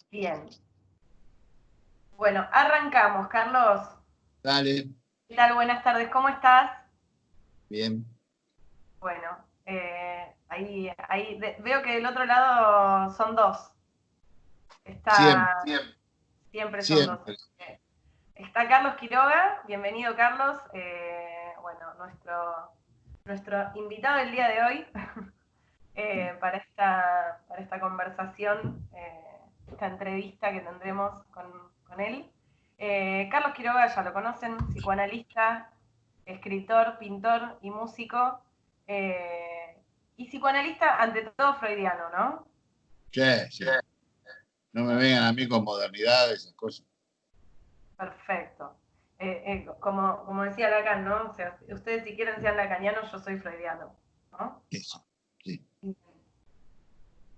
Bien. Bueno, arrancamos, Carlos. Dale, ¿Qué tal? Buenas tardes, ¿cómo estás? bien. Bueno, veo que del otro lado son dos. Siempre, Está, siempre son dos. siempre. Está Carlos Quiroga, bienvenido Carlos. Bueno, nuestro invitado del día de hoy para esta conversación, esta entrevista que tendremos con él. Carlos Quiroga, ya lo conocen, psicoanalista, escritor, pintor y músico. Y psicoanalista ante todo freudiano, ¿no? Che, sí. No me vengan a mí con modernidades, esas cosas. Perfecto. Como decía Lacan, ¿no? O sea, ustedes si quieren sean lacanianos, yo soy freudiano, ¿no? Eso, sí.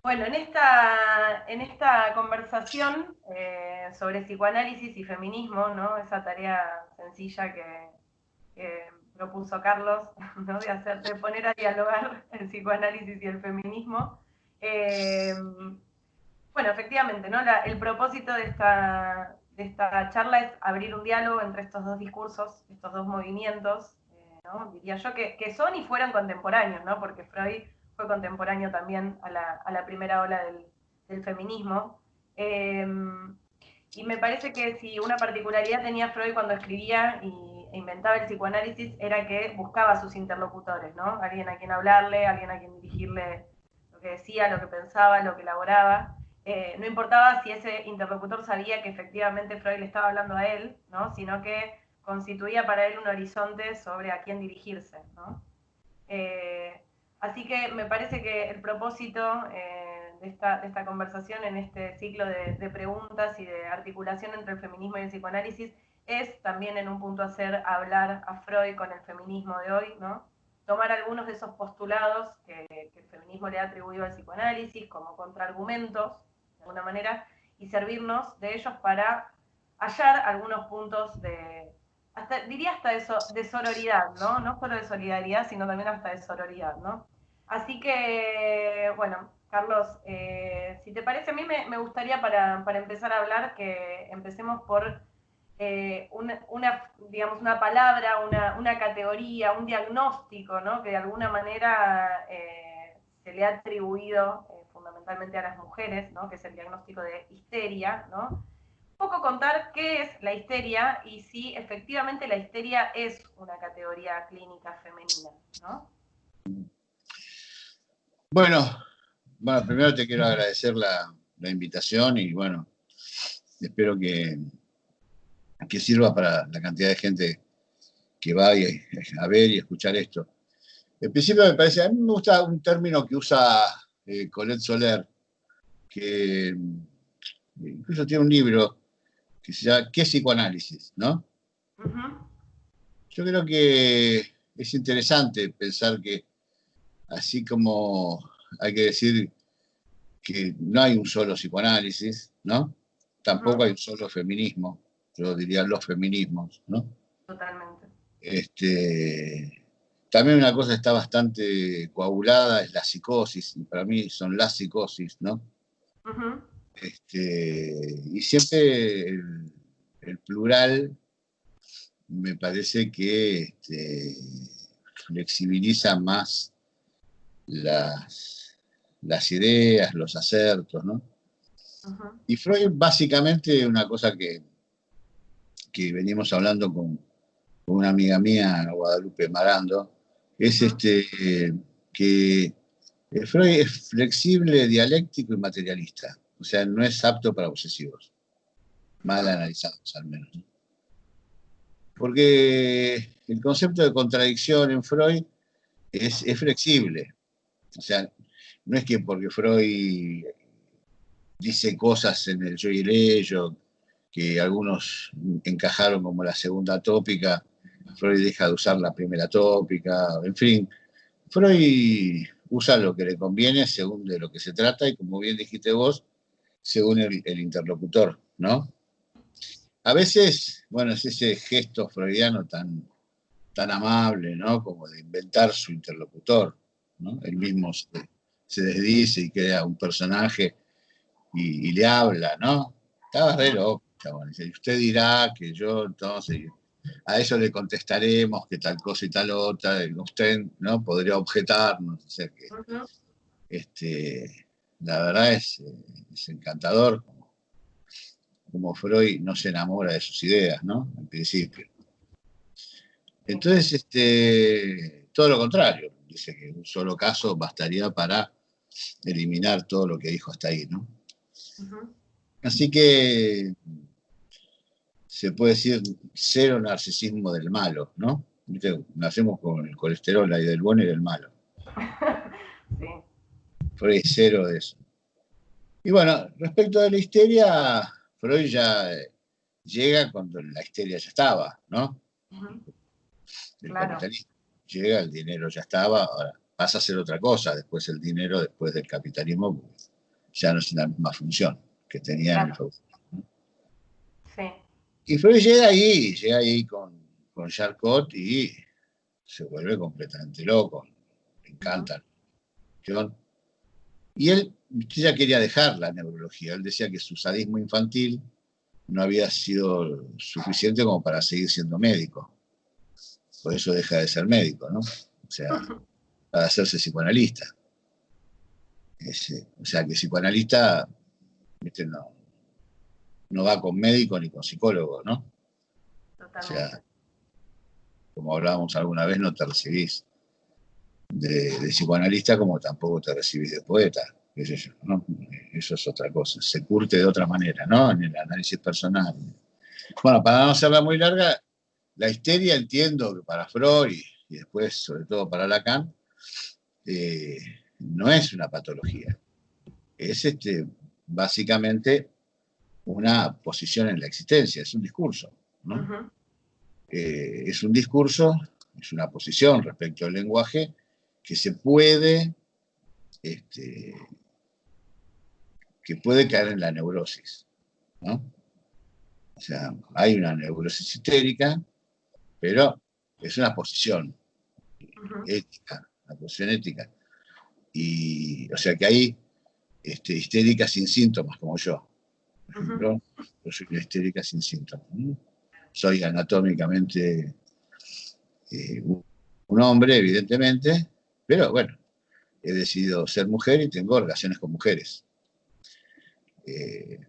Bueno, en esta conversación sobre psicoanálisis y feminismo, ¿no? Esa tarea sencilla que propuso Carlos, ¿no? De poner a dialogar el psicoanálisis y el feminismo. Eh, bueno, efectivamente, ¿no? El propósito de esta charla es abrir un diálogo entre estos dos discursos, estos dos movimientos, ¿no? Diría yo, que son y fueron contemporáneos, ¿no? Porque Freud fue contemporáneo también a la primera ola del feminismo. Y me parece que si una particularidad tenía Freud cuando escribía e inventaba el psicoanálisis era que buscaba a sus interlocutores, ¿no? Alguien a quien hablarle, alguien a quien dirigirle lo que decía, lo que pensaba, lo que elaboraba. No importaba si ese interlocutor sabía que efectivamente Freud le estaba hablando a él, ¿no? Sino que constituía para él un horizonte sobre a quién dirigirse, ¿no? Eh, Así que me parece que el propósito de esta conversación en este ciclo de preguntas y de articulación entre el feminismo y el psicoanálisis es también en un punto hacer hablar a Freud con el feminismo de hoy, ¿no? Tomar algunos de esos postulados que el feminismo le ha atribuido al psicoanálisis como contraargumentos, de alguna manera, y servirnos de ellos para hallar algunos puntos diría hasta de sororidad, ¿no? No solo de solidaridad, sino también hasta de sororidad, ¿no? Así que, bueno, Carlos, si te parece, a mí me gustaría para empezar a hablar que empecemos por digamos, una palabra, una categoría, un diagnóstico, ¿no? Que de alguna manera se le ha atribuido fundamentalmente a las mujeres, ¿no? Que es el diagnóstico de histeria, ¿no? Poco contar qué es la histeria y si efectivamente la histeria es una categoría clínica femenina, ¿no? Bueno, bueno, primero te quiero agradecer la invitación y bueno, espero que sirva para la cantidad de gente que va a ver y escuchar esto. En principio me parece, a mí me gusta un término que usa Colette Soler, que incluso tiene un libro que se llama ¿Qué psicoanálisis? ¿No? Uh-huh. Yo creo que es interesante pensar que así como hay que decir que no hay un solo psicoanálisis, ¿no? Tampoco Uh-huh. hay un solo feminismo, yo diría los feminismos, ¿no? Totalmente. También una cosa está bastante coagulada, es la psicosis, y para mí son las psicosis, ¿no? Uh-huh. Y siempre el plural me parece que flexibiliza más las ideas, los acertos, ¿no? Uh-huh. Y Freud, básicamente, una cosa que venimos hablando con una amiga mía, Guadalupe Marando, es Uh-huh. que Freud es flexible, dialéctico y materialista. O sea, no es apto para obsesivos, mal Uh-huh. analizados al menos. Porque el concepto de contradicción en Freud es flexible. O sea, no es que porque Freud dice cosas en el yo y el ello, que algunos encajaron como la segunda tópica, Freud deja de usar la primera tópica, en fin, Freud usa lo que le conviene según de lo que se trata y como bien dijiste vos, según el interlocutor, ¿no? A veces, bueno, es ese gesto freudiano tan amable, ¿no? Como de inventar su interlocutor, ¿no? Él mismo se desdice y crea un personaje y le habla, ¿no? Estaba re loco, chabón. Dice, usted dirá que yo entonces, a eso le contestaremos que tal cosa y tal otra, y usted, ¿no? Podría objetarnos, o sea que, Ujú. la verdad es encantador como Freud no se enamora de sus ideas, ¿no? En principio. Entonces, todo lo contrario, dice que un solo caso bastaría para eliminar todo lo que dijo hasta ahí, ¿no? Ujú. Así que se puede decir cero narcisismo del malo, ¿no? ¿Viste? Nacemos con el colesterol ahí del bueno y del malo. Sí. Freud es cero de eso. Y bueno, respecto de la histeria, Freud ya llega cuando la histeria ya estaba, ¿no? Ujú. El Claro, capitalismo llega, el dinero ya estaba, ahora pasa a ser otra cosa, después el dinero, después del capitalismo, ya no es la misma función que tenía en el claro, feudalismo. sí. Y Freud llega ahí con Charcot y se vuelve completamente loco, le Ujú. encanta la cuestión. Y él ya quería dejar la neurología, él decía que su sadismo infantil no había sido suficiente como para seguir siendo médico, por eso deja de ser médico, ¿no? O sea, para hacerse psicoanalista. O sea, que psicoanalista, ¿viste? No, no va con médico ni con psicólogo, ¿no? O sea, Totalmente. como hablábamos alguna vez, no te recibís de psicoanalista como tampoco te recibís de poeta, qué sé yo, ¿no? Eso es otra cosa, se curte de otra manera, ¿no? En el análisis personal. Bueno, para no hacerla muy larga, la histeria entiendo que para Freud y después, sobre todo para Lacan, eh, no es una patología, es básicamente una posición en la existencia, es un discurso, ¿no? Ujú. Es un discurso, es una posición respecto al lenguaje que se puede, este, que puede caer en la neurosis, ¿no? O sea, hay una neurosis histérica, pero es una posición Ujú. ética, una posición ética. Y, o sea, que hay histérica sin síntomas, como yo, por Ujú. ejemplo, yo soy una histérica sin síntomas, ¿no? Soy anatómicamente un hombre, evidentemente, pero bueno, he decidido ser mujer y tengo relaciones con mujeres,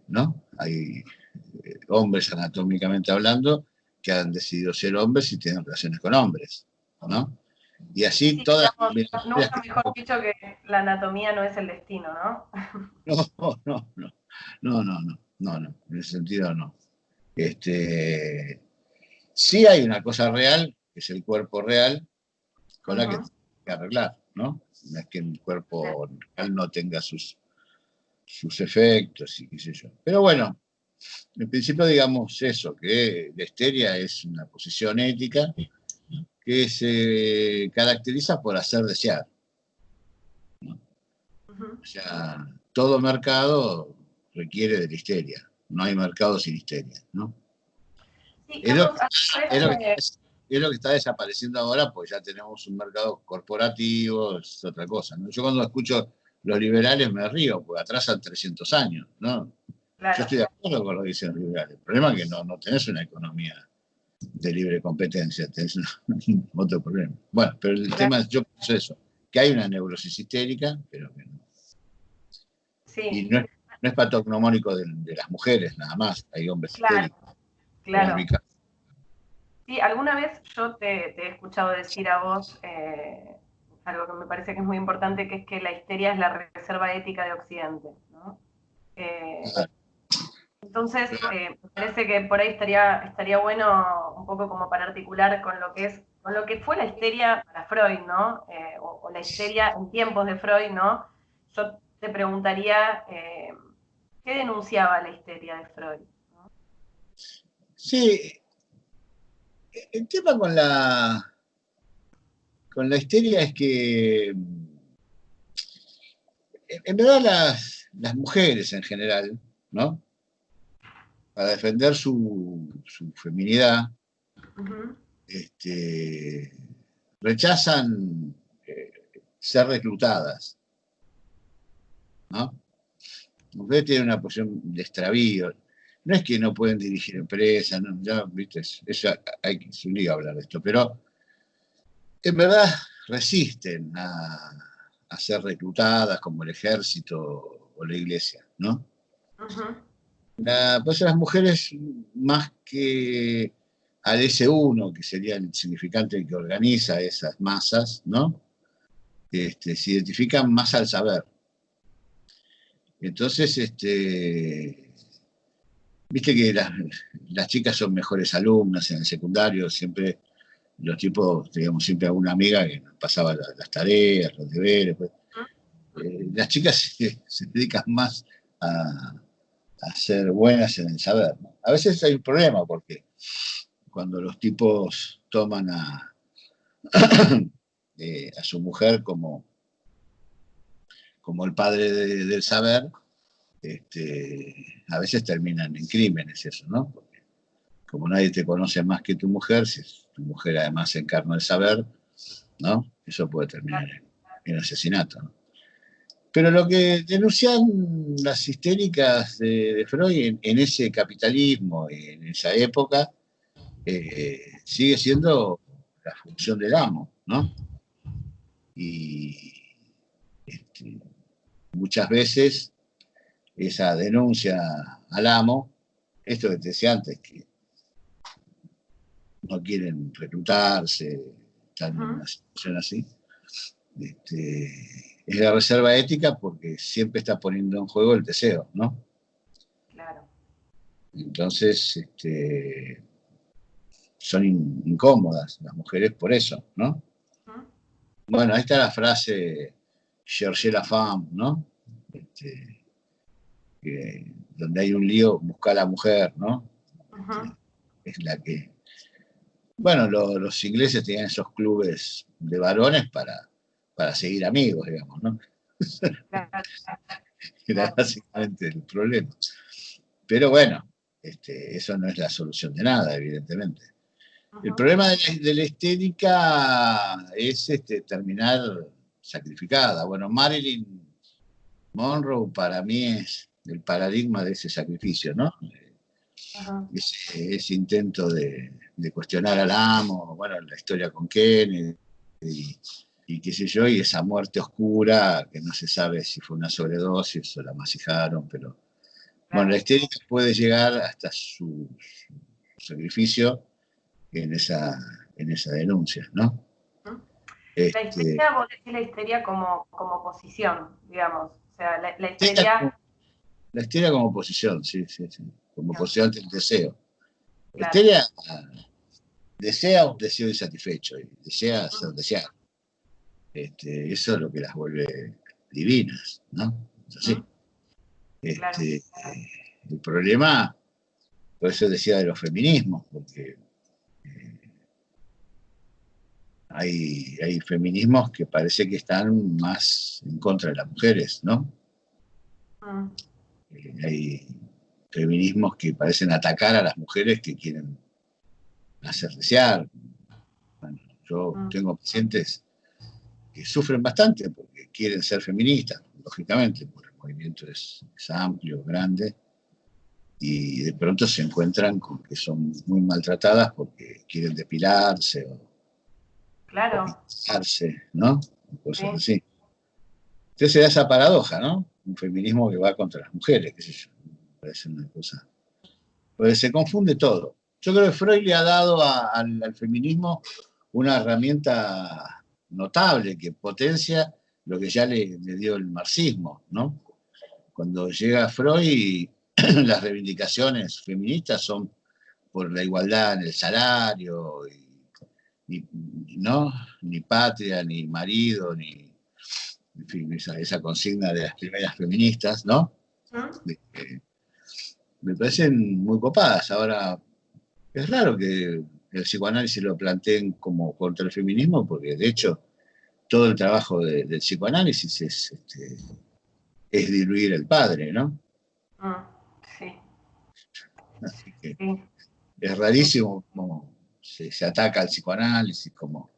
¿no? Hay hombres anatómicamente hablando que han decidido ser hombres y tienen relaciones con hombres, ¿no? Y Sí, así sí, todas digamos, las historias nunca que mejor tengo. dicho que la anatomía no es el destino, ¿no? No, no, no, no, no, no, no, no, en ese sentido no. Este, sí hay una cosa real, que es el cuerpo real, con la que Ujú. tengo que arreglar, ¿no? No es que el Sí. cuerpo real no tenga sus efectos y qué sé yo. Pero bueno, en principio digamos eso, que la histeria es una posición ética que se caracteriza por hacer desear, ¿no? Ujú. O sea, todo mercado requiere de la histeria, no hay mercado sin histeria, ¿no? Sí, Es lo, Carlos, a mí me es lo que, parece, es lo que está desapareciendo ahora, pues ya tenemos un mercado corporativo, es otra cosa, ¿no? Yo cuando escucho los liberales me río, porque atrasan 300 años, ¿no? Yo claro, estoy de acuerdo con lo que dicen los liberales. El problema es que no tenés una economía de libre competencia, tenés otro problema. Bueno, pero el claro, tema, yo pienso eso, que hay una neurosis histérica, pero que no. Y sí, no es patognomónico de las mujeres nada más, hay hombres claro, histéricos, como en claro. mi caso. Sí, alguna vez yo te he escuchado decir a vos algo que me parece que es muy importante, que es que la histeria es la reserva ética de Occidente, ¿no? Eh, entonces, me parece que por ahí estaría bueno un poco como para articular con lo que es, con lo que fue la histeria para Freud, ¿no? O la histeria en tiempos de Freud, ¿no? Yo te preguntaría, ¿qué denunciaba la histeria de Freud? ¿No? Sí, el tema con la histeria es que en verdad las mujeres en general, ¿no? Para defender su feminidad, Ujú. este, rechazan ser reclutadas, ¿no? Ustedes tienen una posición de extravío. No es que no pueden dirigir empresas, ¿no? Ya, ¿viste? Eso es un lío hablar de esto, pero en verdad resisten a ser reclutadas como el ejército o la iglesia, ¿no? Ujú. Pues las mujeres, más que al S1, que sería el significante que organiza esas masas, ¿no? Se identifican más al saber. Entonces, viste que las chicas son mejores alumnas en el secundario, siempre los tipos, teníamos siempre alguna amiga que nos pasaba las tareas, los deberes. Pues. Las chicas se dedican más a ser buenas en el saber, ¿no? A veces hay un problema porque cuando los tipos toman a su mujer como el padre del saber, a veces terminan en crímenes eso, ¿no? Porque como nadie te conoce más que tu mujer, si tu mujer además encarna el saber, ¿no? Eso puede terminar en asesinato, ¿no? Pero lo que denuncian las histéricas de Freud en ese capitalismo, en esa época, sigue siendo la función del amo, ¿no? Y muchas veces esa denuncia al amo, esto que te decía antes, que no quieren reclutarse, están en una situación así, es la reserva ética porque siempre está poniendo en juego el deseo, ¿no? Claro. Entonces, son incómodas las mujeres por eso, ¿no? Ujú. Bueno, ahí está la frase Cherchez la femme, ¿no? Donde hay un lío, busca a la mujer, ¿no? Ujú. Es la que... Bueno, los ingleses tenían esos clubes de varones para seguir amigos, digamos, ¿no? Claro, Era claro. básicamente el problema. Pero bueno, eso no es la solución de nada, evidentemente. El Ujú. problema de la estética es terminar sacrificada. Bueno, Marilyn Monroe para mí es el paradigma de ese sacrificio, ¿no? Ajá. Ese intento de cuestionar al amo, bueno, la historia con Kennedy y qué sé yo, y esa muerte oscura que no se sabe si fue una sobredosis o la masijaron, pero bueno, la Claro. estética puede llegar hasta su sacrificio en esa denuncia, ¿no? Ujú. La Este, histeria, vos decís la histeria como posición, digamos. O sea, la histeria histeria, la histeria como posición, sí, sí, sí, como posición ante el deseo. La claro. histeria desea un deseo insatisfecho y desea ser Ujú. deseado. Eso es lo que las vuelve divinas, ¿no? Es así. Ujú. Claro. El problema, por eso decía de los feminismos, porque hay feminismos que parece que están más en contra de las mujeres, ¿no? Ujú. Hay feminismos que parecen atacar a las mujeres que quieren hacer desear. Bueno, yo Ujú. tengo pacientes que sufren bastante porque quieren ser feministas, lógicamente, porque el movimiento es amplio, grande, y de pronto se encuentran con que son muy maltratadas porque quieren depilarse o Claro. pintarse, ¿no? Cosas Sí. así. Entonces se da esa paradoja, ¿no? Un feminismo que va contra las mujeres, qué sé yo. Me parece una cosa. Pues se confunde todo. Yo creo que Freud le ha dado al feminismo una herramienta notable que potencia lo que ya le dio el marxismo, ¿no? Cuando llega Freud, las reivindicaciones feministas son por la igualdad en el salario, ¿no? Ni patria, ni marido, ni, en fin, esa consigna de las primeras feministas, ¿no? Ujú. Me parecen muy copadas. Ahora, es raro que el psicoanálisis lo planteen como contra el feminismo, porque de hecho todo el trabajo del psicoanálisis es diluir el padre, ¿no? Ujú. Sí. Así que Sí. es Sí. rarísimo cómo se ataca al psicoanálisis como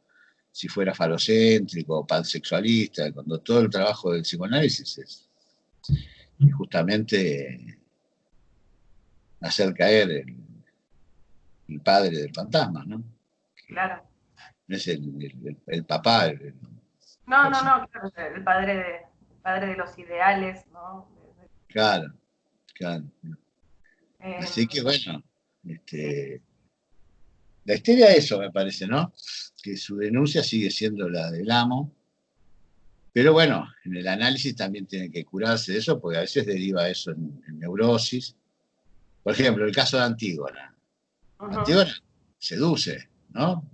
si fuera falocéntrico o pansexualista, cuando todo el trabajo del psicoanálisis justamente hacer caer el padre del fantasma, ¿no? Claro. No es el papá. No, no, no, claro, el padre de los ideales, ¿no? Claro, claro. Eh, Así que bueno, la histeria de eso me parece, ¿no? Que su denuncia sigue siendo la del amo, pero bueno, en el análisis también tiene que curarse de eso, porque a veces deriva eso en neurosis. Por ejemplo, el caso de Antígona. ujú, Antígona seduce, ¿no?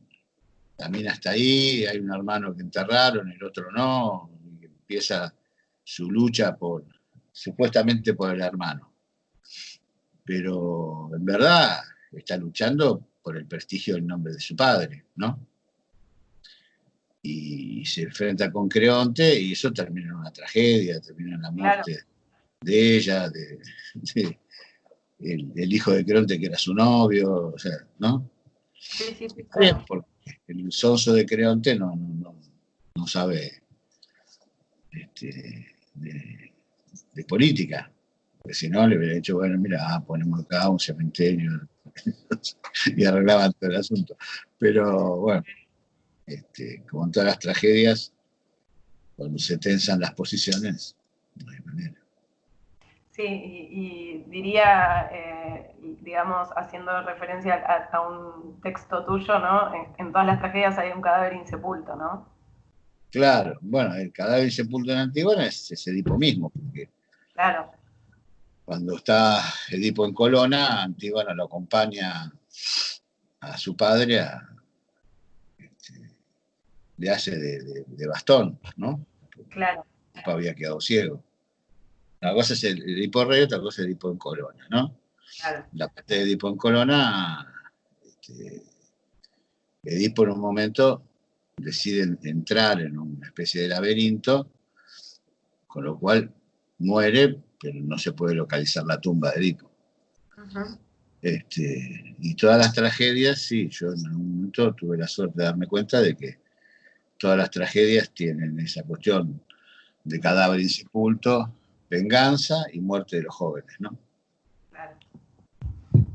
La mina está ahí, hay un hermano que enterraron, el otro no, y empieza su lucha supuestamente por el hermano. Pero en verdad está luchando por el prestigio del nombre de su padre, ¿no? Y se enfrenta con Creonte y eso termina en una tragedia, termina en la claro. muerte de ella, el hijo de Creonte que era su novio, o sea, ¿no? Sí, sí, sí, Bien, claro. porque el sonso de Creonte no sabe de política, porque si no le hubiera dicho, bueno, mira, ponemos acá un cementerio y arreglaban todo el asunto. Pero bueno, como en todas las tragedias, cuando se tensan las posiciones, no hay manera. Sí, y diría, digamos, haciendo referencia a un texto tuyo, ¿no? En todas las tragedias hay un cadáver insepulto, ¿no? Claro, bueno, el cadáver sepulto en Antígona es Edipo mismo, porque Claro, cuando está Edipo en Colona, Antígona lo acompaña a su padre, le hace de bastón, ¿no? Porque claro, el papá había quedado ciego. Una cosa es el Edipo Rey, otra cosa es el Edipo en Colona, ¿no? claro. La parte de Edipo en Colona, este, Edipo en un momento decide entrar en una especie de laberinto, con lo cual muere, pero no se puede localizar la tumba de Edipo. Ujú. Y todas las tragedias, sí, yo en algún momento tuve la suerte de darme cuenta de que todas las tragedias tienen esa cuestión de cadáver insepulto, venganza y muerte de los jóvenes, ¿no? Claro.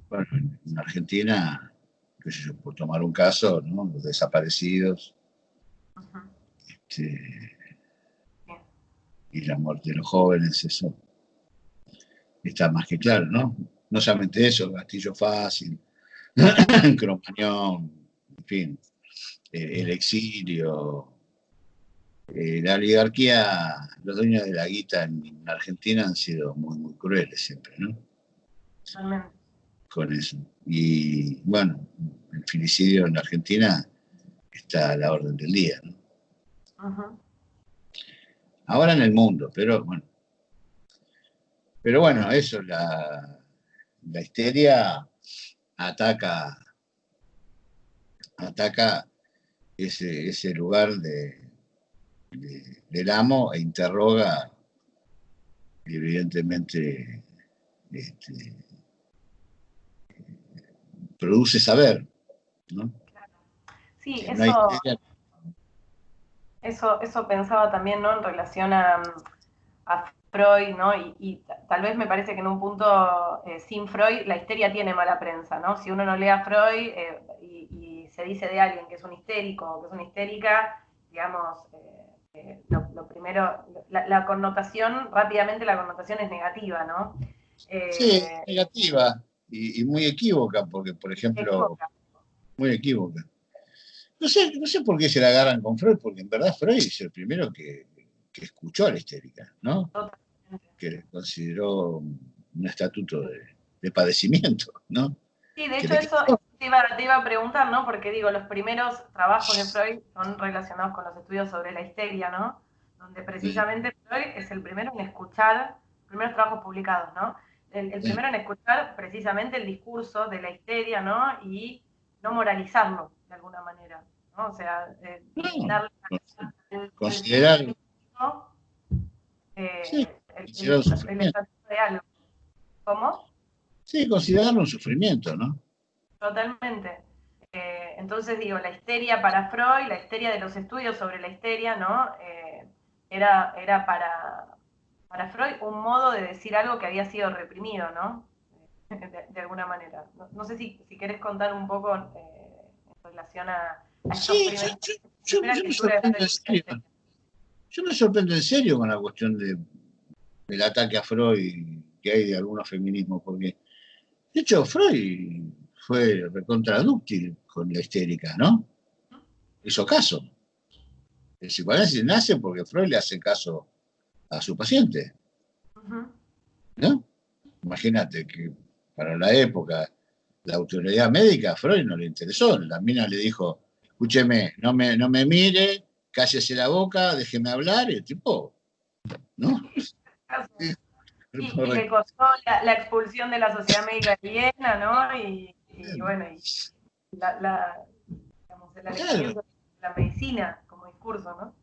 Bueno, en Argentina, qué sé yo, por tomar un caso, ¿no? Los desaparecidos, Ujú. este, Bien. y la muerte de los jóvenes, eso está más que claro, ¿no? No solamente eso, Castillo Fácil, Cromañón, en fin, el exilio, la oligarquía, los dueños de la guita en Argentina han sido muy, muy crueles siempre, ¿no? Totalmente. Con eso. Y bueno, el filicidio en Argentina está a la orden del día, ¿no? Ujú. Ahora en el mundo, pero bueno, eso, la histeria ataca, ataca ese lugar del amo e interroga, y evidentemente este, produce saber, ¿no? Sí, Si no hay histeria, eso pensaba también, ¿no? En relación a Freud, ¿no? Y tal vez me parece que en un punto, sin Freud, la histeria tiene mala prensa, ¿no? Si uno no lee a Freud y se dice de alguien que es un histérico o que es una histérica, digamos, lo primero, la connotación, rápidamente la connotación es negativa, ¿no? sí, es Eh, negativa y muy equívoca, porque, por ejemplo, equivoca, muy equívoca. No sé por qué se la agarran con Freud, porque en verdad Freud es el primero que escuchó a la histérica, ¿no? totalmente. Que le consideró un estatuto de padecimiento, ¿no? Sí, de Que hecho le eso quedó. te iba a preguntar, ¿no? Porque digo, los primeros trabajos de Freud son relacionados con los estudios sobre la histeria, ¿no? Donde precisamente Freud es el primero en escuchar, primeros trabajos publicados, ¿no? El primero en escuchar precisamente el discurso de la histeria, ¿no? Y no moralizarlo de alguna manera, ¿no? O sea, No, darle al considerar, sentimiento sí, el considerar un sufrimiento. estatus de algo. ¿Cómo? Sí, considerarlo un sufrimiento, ¿no? Totalmente. Entonces digo, la histeria para Freud, la histeria de los estudios sobre la histeria, ¿no? Era para Freud un modo de decir algo que había sido reprimido, ¿no? De alguna manera. No sé si querés contar un poco en relación a estos Sí, primeras yo me lecturas de sorprendo en Freud. serio. Yo me sorprendo en serio con la cuestión del ataque a Freud que hay de algunos feminismos, porque de hecho Freud fue recontradúctil con la histérica, ¿no? Hizo caso. El psicoanálisis nace porque Freud le hace caso a su paciente, Ujú. ¿no? Imagínate que para la época la autoridad médica a Freud no le interesó. La mina le dijo, escúcheme, no me mire, cállese la boca, déjeme hablar, y el tipo, ¿no? Y le costó la expulsión de la Sociedad Médica de Viena, ¿no? Y bueno, y digamos, el Claro, alejamiento de la medicina como discurso, ¿no?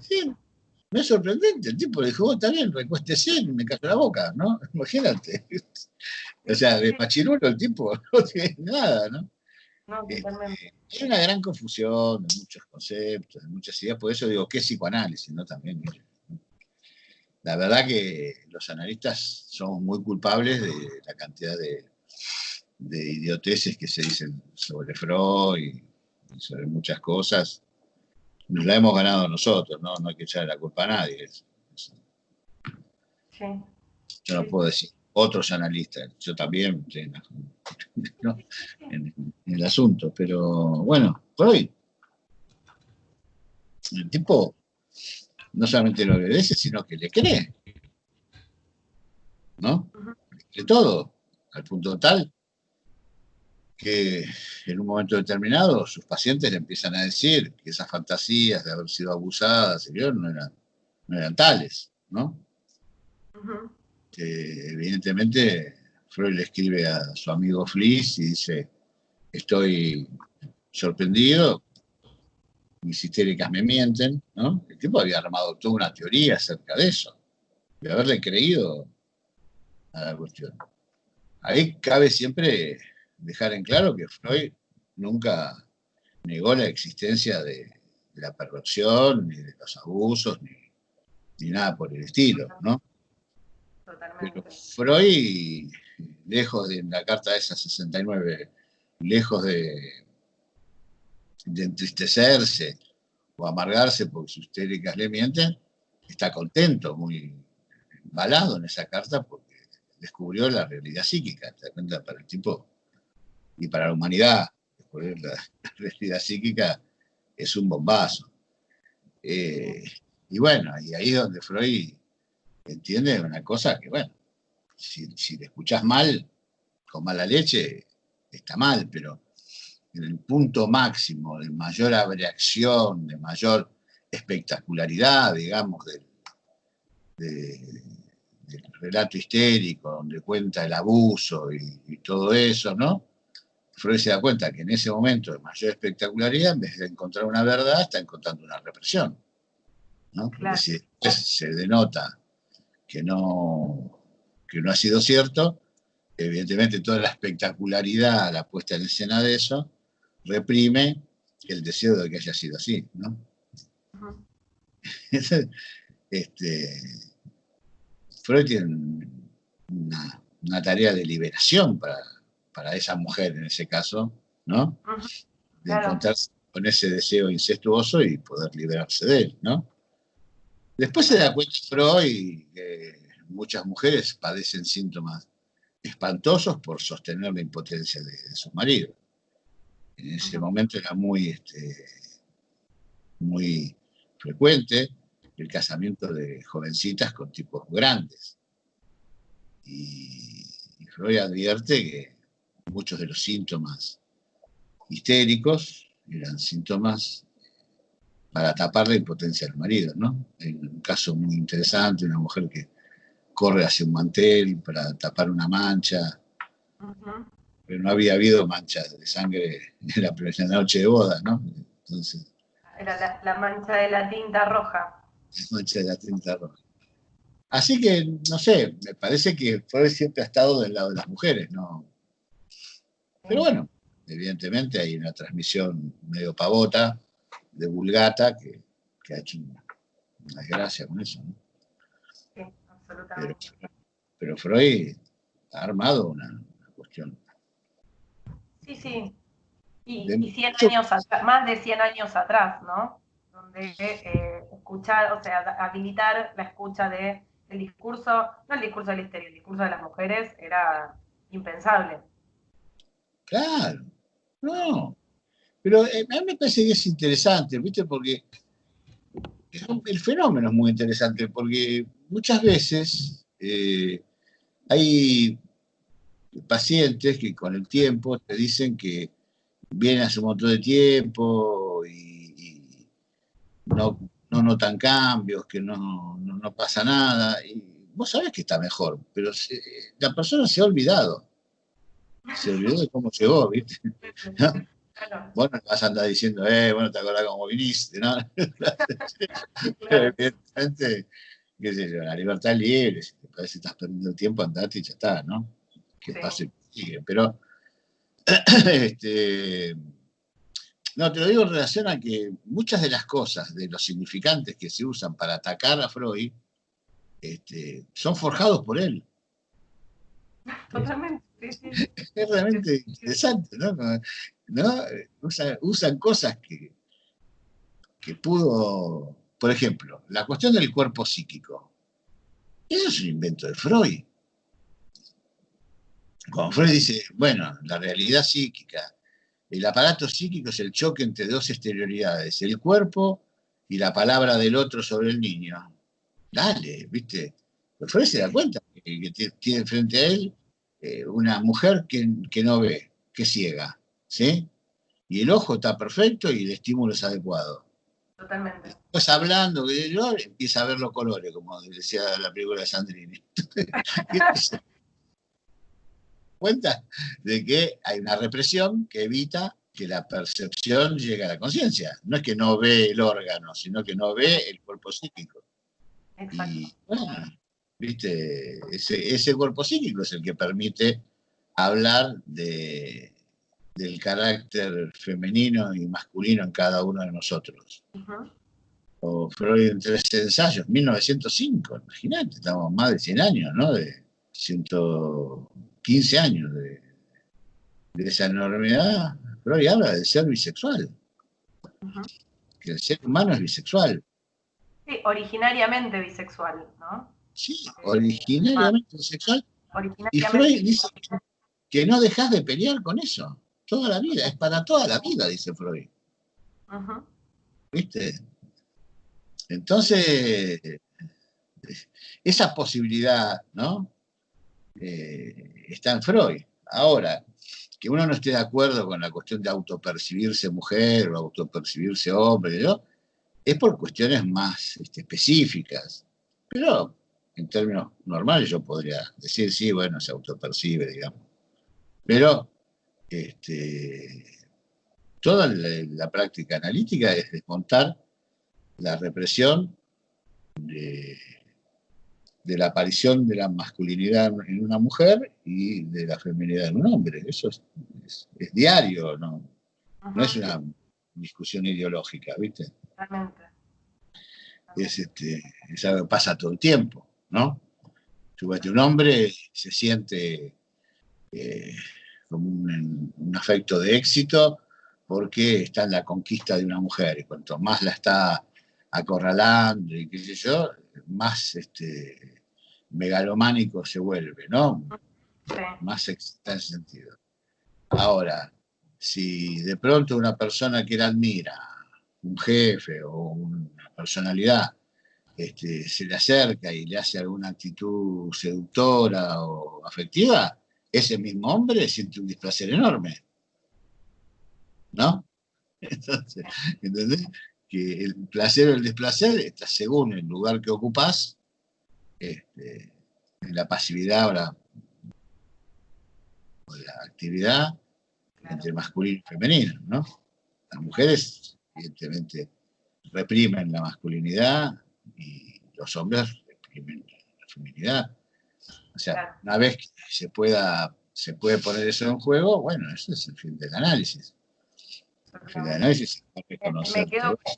sí, no es sorprendente. El tipo le dijo, está bien, recuéstese y me callo la boca, ¿no? Imagínate. O Sí, sea, sí, de sí. pachirulo el tipo no tiene nada, ¿no? No, totalmente. Hay una gran confusión de muchos conceptos, de muchas ideas, por eso digo, ¿qué es psicoanálisis? ¿No? También, la verdad que los analistas somos muy culpables de la cantidad de idioteces que se dicen sobre Freud y sobre muchas cosas. Nos la hemos ganado nosotros, ¿no? No hay que echarle la culpa a nadie. Sí, Yo no sí, puedo decir otros analistas, yo también ¿no? sí, sí, sí. en el asunto, pero bueno, Freud, el tipo no solamente lo obedece, sino que le cree, ¿no? Ujú. De todo, al punto tal que en un momento determinado sus pacientes le empiezan a decir que esas fantasías de haber sido abusadas no eran tales, ¿no? Ujú. Evidentemente, Freud le escribe a su amigo Fliss y dice, estoy sorprendido, mis histéricas me mienten, ¿no? El tipo había armado toda una teoría acerca de eso, de haberle creído a la cuestión. Ahí cabe siempre dejar en claro que Freud nunca negó la existencia de la perversión, ni de los abusos, ni nada por el estilo, ¿no? Pero Totalmente. Freud, lejos de en la carta esa 69, lejos de entristecerse o amargarse porque sus histéricas le mienten, está contento, muy embalado en esa carta porque descubrió la realidad psíquica, te das cuenta, para el tipo y para la humanidad, descubrir la realidad psíquica es un bombazo. Eh, y bueno, y ahí es donde Freud entiende una cosa que, bueno, si le escuchás mal, con mala leche, está mal, pero en el punto máximo de mayor abreacción, de mayor espectacularidad, digamos, de- del relato histérico, donde cuenta el abuso y todo eso, ¿no? Freud se da cuenta que en ese momento de mayor espectacularidad, en vez de encontrar una verdad, está encontrando una represión, ¿no? Porque Claro. si después se denota que que no ha sido cierto, evidentemente toda la espectacularidad, la puesta en escena de eso, reprime el deseo de que haya sido así, ¿no? Ujú. este, Freud tiene una tarea de liberación para esa mujer en ese caso, ¿no? Ujú. De Claro. encontrarse con ese deseo incestuoso y poder liberarse de él, ¿no? Después se da Totalmente. cuenta Freud que muchas mujeres padecen síntomas espantosos por sostener la impotencia de sus maridos. En ese Ujú. momento era muy frecuente el casamiento de jovencitas con tipos grandes. Y Freud advierte que muchos de los síntomas histéricos eran síntomas para tapar la impotencia del marido, ¿no? Hay un caso muy interesante, una mujer que corre hacia un mantel para tapar una mancha, Ujú. pero no había habido manchas de sangre en la primera noche de boda, ¿no? Entonces, Era la mancha de la tinta roja. mancha de la tinta roja. Así que, no sé, me parece que Freud siempre ha estado del lado de las mujeres, ¿no? Pero Sí. bueno, evidentemente hay una transmisión medio pavota de Vulgata que ha hecho una desgracia con eso, ¿no? Sí. Pero, absolutamente. pero Freud ha armado una cuestión Sí, sí. de Y 100 mucho. años atrás, más de 100 años atrás, ¿no? Donde escuchar, o sea, habilitar la escucha de el discurso, no el discurso de la histeria, el discurso de las mujeres era impensable. Claro, no. Pero a mí me parece que es interesante, ¿viste? Porque el fenómeno es muy interesante, porque muchas veces hay pacientes que con el tiempo te dicen que vienen hace un montón de tiempo y no notan cambios, que no pasa nada. Y vos sabés que está mejor, pero la persona se olvidó de cómo llegó, ¿viste? ¿No? Claro, Vos no vas a andar diciendo, bueno, te acordás cómo viniste, ¿no? claro. Evidentemente, qué sé yo, la libertad es libre, si te parece que estás perdiendo el tiempo, andate y ya está, ¿no? Que Sí. pase, sigue. Pero, este, no, te lo digo en relación a que muchas de las cosas, de los significantes que se usan para atacar a Freud, son forjados por él. Totalmente, sí, sí. Es realmente interesante, ¿no? ¿No? Usan cosas que pudo, por ejemplo, la cuestión del cuerpo psíquico. Eso es un invento de Freud. Cuando Freud dice, bueno, la realidad psíquica, el aparato psíquico es el choque entre dos exterioridades, el cuerpo y la palabra del otro sobre el niño. Dale, ¿viste? Pues Freud se da cuenta que tiene frente a él una mujer que no ve, que es ciega, ¿sí? Y el ojo está perfecto y el estímulo es adecuado. Totalmente. Pues hablando, yo empieza a ver los colores, como decía la película de Sandrini. Se da cuenta de que hay una represión que evita que la percepción llegue a la conciencia. No es que no ve el órgano, sino que no ve el cuerpo psíquico. Exacto. Y bueno, viste, ese cuerpo psíquico es el que permite hablar del carácter femenino y masculino en cada uno de nosotros. Ujú. O Freud en tres ensayos, 1905, imagínate, estamos más de 100 años, ¿no? De 115 años de esa enormidad. Freud habla del ser bisexual, Ujú. que el ser humano es bisexual. Sí, originariamente bisexual, ¿no? Sí, Más originariamente bisexual. Y originariamente. Freud dice que no dejas de pelear con eso. Toda la vida, es para toda la vida, dice Freud. Ujú. ¿Viste? Entonces, esa posibilidad, ¿no? Está en Freud. Ahora, que uno no esté de acuerdo con la cuestión de autopercibirse mujer o autopercibirse hombre, ¿no? Es por cuestiones más específicas. Pero en términos normales yo podría decir, sí, bueno, se autopercibe, digamos. Pero este, toda la práctica analítica es desmontar la represión de, de la aparición de la masculinidad en una mujer y de la feminidad en un hombre. Eso es diario, no es Ujú. una discusión ideológica, ¿viste? Totalmente. Es, Totalmente. es algo que pasa todo el tiempo, ¿no? Un hombre se siente eh, como un afecto de éxito porque está en la conquista de una mujer y cuanto más la está acorralando y qué sé yo, más megalománico se vuelve, ¿no? Sí. Más excita en ese sentido. Ahora, si de pronto una persona que él admira, un jefe o una personalidad, se le acerca y le hace alguna actitud seductora o afectiva, ese mismo hombre siente un displacer enorme, ¿no? Entonces, ¿entendés? Que el placer o el displacer está según el lugar que ocupás, en la pasividad o la actividad Claro. entre masculino y femenino, ¿no? Las mujeres, evidentemente, reprimen la masculinidad y los hombres reprimen la feminidad. O sea, Claro. una vez que se puede poner eso en juego, bueno, eso es el fin del análisis. El fin del Absolutamente. análisis es Me reconocer quedo todo con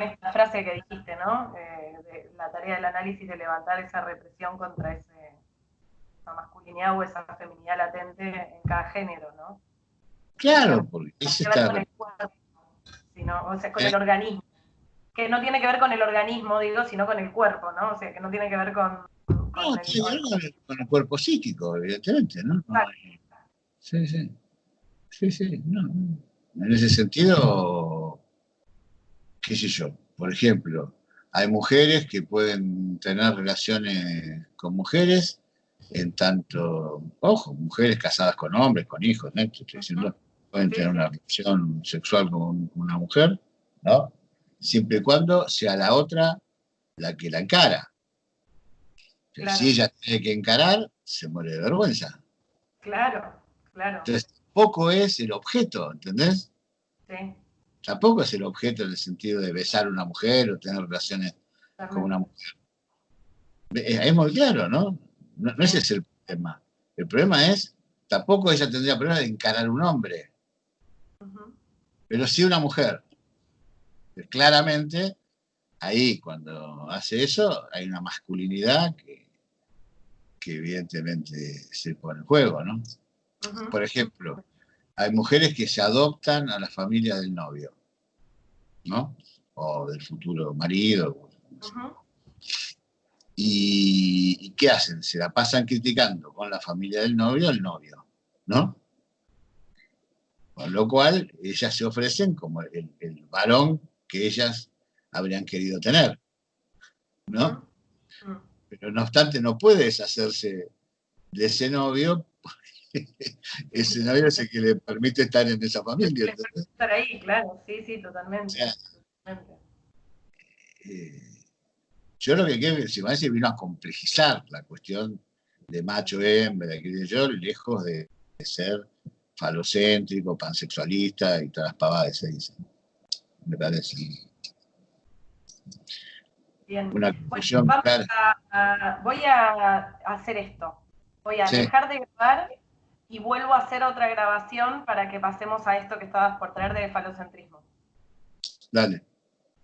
eso. esta frase que dijiste, ¿no? De la tarea del análisis de levantar esa represión contra esa masculinidad o esa feminidad latente en cada género, ¿no? Claro, porque No es tiene que ver esta... con el cuerpo, sino, o sea, con el organismo. Que no tiene que ver con el organismo, digo, sino con el cuerpo, ¿no? O sea, que no tiene que ver con No, el... tiene que ver con el cuerpo psíquico, evidentemente, ¿no? Sí, sí. Sí, sí, no. En ese sentido, qué sé yo, por ejemplo, hay mujeres que pueden tener relaciones con mujeres, en tanto, ojo, mujeres casadas con hombres, con hijos, ¿no? Te estoy diciendo, pueden Sí, tener sí, una relación sexual con una mujer, ¿no? Siempre y cuando sea la otra la que la encara. Pero si claro, ella tiene que encarar, se muere de vergüenza. claro, claro, Entonces, tampoco es el objeto, ¿entendés? sí, Tampoco es el objeto en el sentido de besar a una mujer o tener relaciones con una totalmente. mujer. Es muy claro, ¿no? No ese Sí, es el problema. El problema es, tampoco ella tendría problema de encarar a un hombre, ujú, pero sí una mujer. Claramente, ahí cuando hace eso, hay una masculinidad que evidentemente se pone en juego, ¿no? ujú, Por ejemplo, hay mujeres que se adoptan a la familia del novio, ¿no? O del futuro marido. ujú, ¿Y qué hacen? Se la pasan criticando con la familia del novio al novio, ¿no? Con lo cual, ellas se ofrecen como el varón que ellas habrían querido tener, ujú, ¿no? ujú. Pero no obstante, no puede deshacerse de ese novio, Sí, sí, ese novio es el que le permite estar en esa es que familia. les permite ¿Entendés? estar ahí, claro, sí, sí, O totalmente, sea, totalmente. eh, yo lo que quiero, si me vino a complejizar la cuestión de macho-hembra, que yo, lejos de ser falocéntrico, pansexualista y todas las pavadas que se dicen. Me parece Bien. una Bueno, conclusión clara. voy a hacer esto. Voy a Sí, dejar de grabar y vuelvo a hacer otra grabación para que pasemos a esto que estabas por traer de falocentrismo. dale.